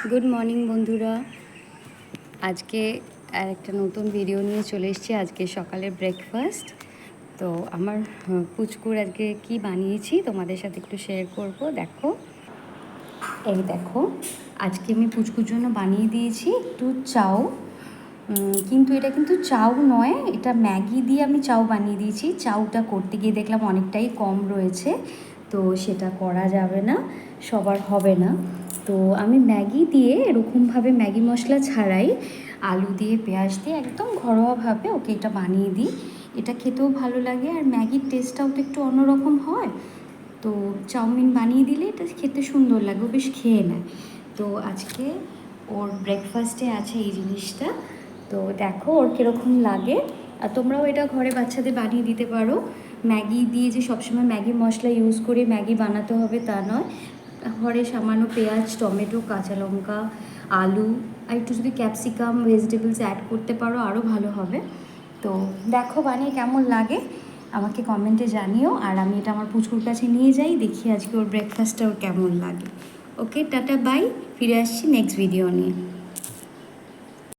Good morning বন্ধুরা, আজকে আর একটা নতুন ভিডিও নিয়ে চলে এসেছি। আজকে সকালের ব্রেকফাস্ট। তো আমার পুচকুর আজকে কি বানিয়েছি তোমাদের সাথে একটু শেয়ার করব। দেখো, এই দেখো, আজকে আমি পুচকুর জন্য বানিয়ে দিয়েছি একটু চাউ। কিন্তু এটা কিন্তু চাউ নয়, এটা ম্যাগি দিয়ে আমি চাউ বানিয়ে দিয়েছি। চাউটা করতে গিয়ে দেখলাম অনেকটাই কম রয়েছে, তো সেটা করা যাবে না, সবার হবে না। তো আমি ম্যাগি দিয়ে এরকমভাবে ম্যাগি মশলা ছাড়াই আলু দিয়ে পেঁয়াজ দিয়ে একদম ঘরোয়াভাবে ওকে এটা বানিয়ে দিই। এটা খেতেও ভালো লাগে আর ম্যাগির টেস্টটাও তো একটু অন্যরকম হয়। তো চাউমিন বানিয়ে দিলে এটা খেতে সুন্দর লাগে, ও বেশ খেয়ে নেয়। তো আজকে ওর ব্রেকফাস্টে আছে এই জিনিসটা। তো দেখো ওর কীরকম লাগে। আর তোমরাও এটা ঘরে বাচ্চাদের বানিয়ে দিতে পারো। ম্যাগি দিয়ে যে সবসময় ম্যাগি মশলা ইউজ করে ম্যাগি বানাতে হবে তা নয়। ঘরে সামান্য পেঁয়াজ, টমেটো, কাঁচা লঙ্কা, আলু আর একটু যদি ক্যাপসিকাম ভেজিটেবলস অ্যাড করতে পারো আরও ভালো হবে। তো দেখো বানিয়ে কেমন লাগে আমাকে কমেন্টে জানিও। আর আমি এটা আমার পুচকুর কাছে নিয়ে যাই, দেখি আজকে ওর ব্রেকফাস্টটা ওর কেমন লাগে। ওকে, টাটা, বাই। ফিরে আসছি নেক্সট ভিডিও নিয়ে।